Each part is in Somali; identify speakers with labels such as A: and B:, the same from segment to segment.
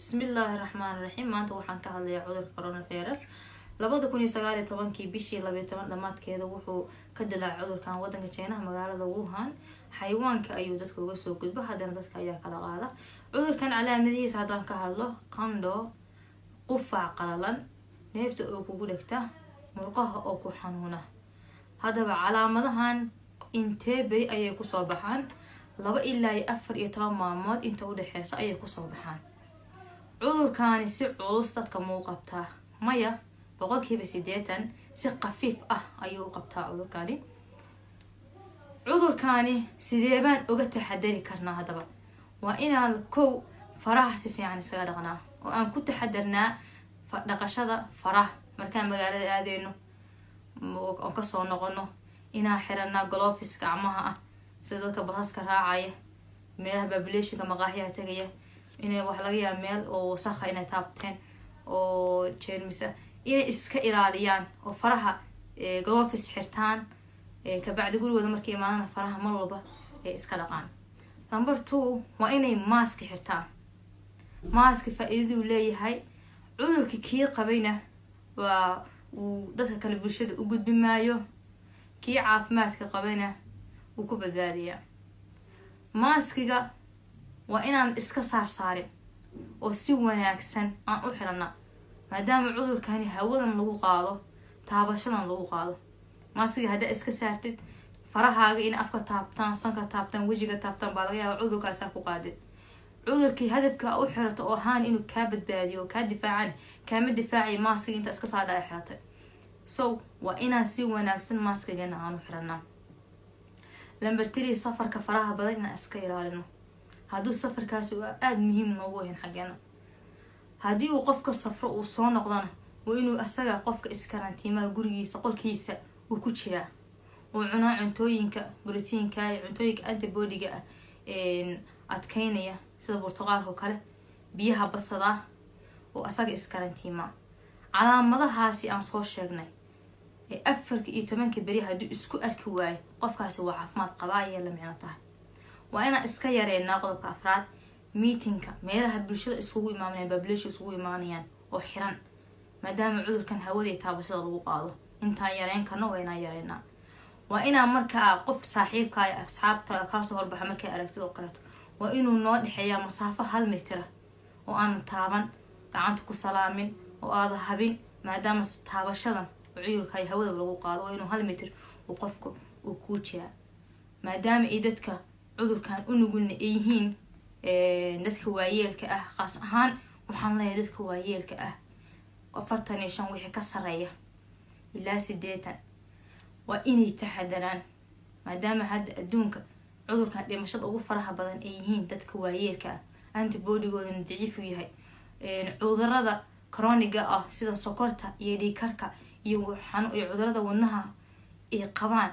A: bismillaahi raxmaani raxiim. maanta waxaan ka hadlayaa cudurka coronavirus. 2019 bishii 12 dhamaadkeeda wuxuu ka dilaacay cudurkan wadanka China magaalada Wuhan. xayawaanka ayuu dadka uga soo gudba, haddana dadka ayaa kala qaada. cudurkan calaamadihiisa haddaan ka hadlo, qandho, qufac qalalan, neefta oo kugu dhegta, murqaha oo ku xanuuna. haddaba calaamadahan intee beri ayay kusoo baxaan? 2 ilaa 14 maalmood inta u dhaxeysa ayay kusoo baxaan. cudurkaani si culus dadka muu qabtaa? maya, 80% si khafiif ah ayuu u qabtaa cudurkaani. cudurkaani sidee baan uga taxadari karnaa? haddaba waa inaan kow faraha si fiican isaga dhaqnaa, oo aan ku taxadarnaa dhaqashada faraha markaan magaalada aadeyno oo kasoo noqono, inaan xiranaa gloves gacmaha ah sida dadka basaska raacaya, meelaha populationka maqaaxiyaha tagaya, inay wax laga yaabo meel oo wasakha inay taabteen oo jeermisa inay iska ilaaliyaan oo faraha gloves xirtaan. kabacdi gurigooda markay imaadaan faraha mar walba iska dhaqaan. number 2 waa inay mask xirtaan. mask faa'iidadu leeyahay, cudurka kii qabayna waa uu dadka kale bulshada u gudbi maayo, kii caafimaadka qabayna uu ku badbaadiyaa. maskiga waa inaan iska saarin oo si wanaagsan aan u xirana, maadaama cudurkani hawadan lagu qaado, taabashadan lagu qaado. maskiga haddaa iska saartid, farahaaga in afka taabtaan, sanka taabtaan, wejiga taabtaan, baa laga yaaba cudurkaasaa ku qaadid. cudurkii hadafka u xirato oo ahaan inuu kaa badbaadiyo oo kaa difaacan, kaama difaaciyo maskiga inta iska saadha ay xiratay. so waa inaan si wanaagsan maskigana aanu xiranaa. number 3 safarka faraha badan inaan iska ilaalino. hadduu safarkaasi uu aada muhiim noogu yahin xaggeena, haddii uu qofka safro uu soo noqdana, waa inuu asaga qofka iskarantiimaha gurigiisa qolkiisa uu ku jiraa, uu cunaa cuntooyinka brotiinka iyo cuntooyinka antibodiga ah adkeynaya sida burtuqaalka oo kale, biyaha badsadaa, oo asaga iskarantiimaa. calaamadahaasi aan soo sheegnay 14 beri hadduu isku arki waayo, qofkaasi waa caafimaad qabaa ayay la micno tahay. waa inaan iska yareynaa. qodobka 4 meetingka, meelaha bulshada iskugu imaanayaan, population iskugu imaanayaan oo xiran, maadaama cudurkan hawada iyo taabashada lagu qaado. intaan yareyn karno waa inaan yareynaa. waa inaan markaa qof saaxiibka iyo asxaabta kaasoo horbaxa markay aragtid oo kaleeto, waa inuu noo dhexeeyaa masaafo 1 mitir oo aan taaban, gacanta ku salaamin, oo aada habin, maadaama taabashadan cudurka iyo hawada lagu qaado. waa inuu 1 mitir uu qofku uu ku jiraa, maadaama ay dadka cudurkan u nugulna ay yihiin dadka waayeelka ah. qaas ahaan waxaan leeyahay dadka waayeelka ah 45 wixii ka sareeya ilaa 80 waa inay taxadaraan, maadaama hadda adduunka cudurkan dhimashada ugu faraha badan ay yihiin dadka waayeelka ah, antibodigoodana daciif u yahay. cudurada chroniga ah sida sokorta iyo dhiigkarka iyo cudurada wadnaha ay qabaan,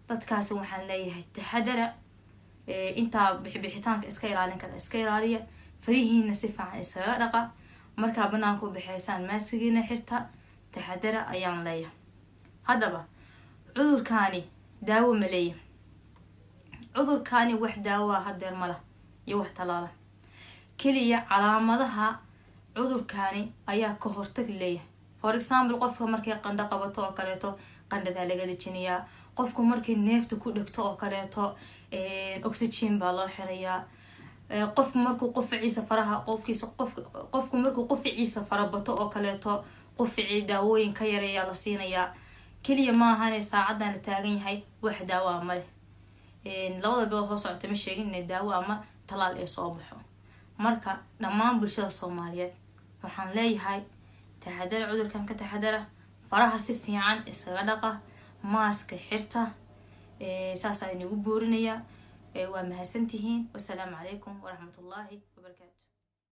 A: dadkaasi waxaan leeyahay taxadara. intaa bixitaanka iska ilaalin kara iska ilaaliya, farihiina si fiican isaga dhaqa, markaa banaanka u baxeysaan maskigiina xirta, taxadara ayaan leeyahay. haddaba cudurkaani daawo ma leeyahay? cudurkaani wax daawoa hadeer mala iyo wax talaala, keliya calaamadaha cudurkaani ayaa ka hortag leeyahay. for example, qofka markay qandho qabato oo kaleeto, qandhadaa laga dejinayaa. qofku markay neefta ku dhegto oo kaleeto, oxygen baa loo xirayaa. qofku markuu qufaciisa faraha qofku markuu qufaciisa farabato oo kaleeto, quficii daawooyin ka yareeyaa la siinayaa. keliya maahan saacadan la taagan yahay wax daawo ma leh. 2 bilood soo socota ma sheegin inay daawo ama talaal ay soo baxo. marka dhammaan bulshada Soomaaliyeed waxaan leeyahay taxadar, cudurkan ka taxadara, faraha si fiican isaga dhaqa, mask xirta. saas ayaan ugu boorinayaa. waa mahadsantihiin. wassalaamu calaykum waraxmatullaahi wabarakaatu.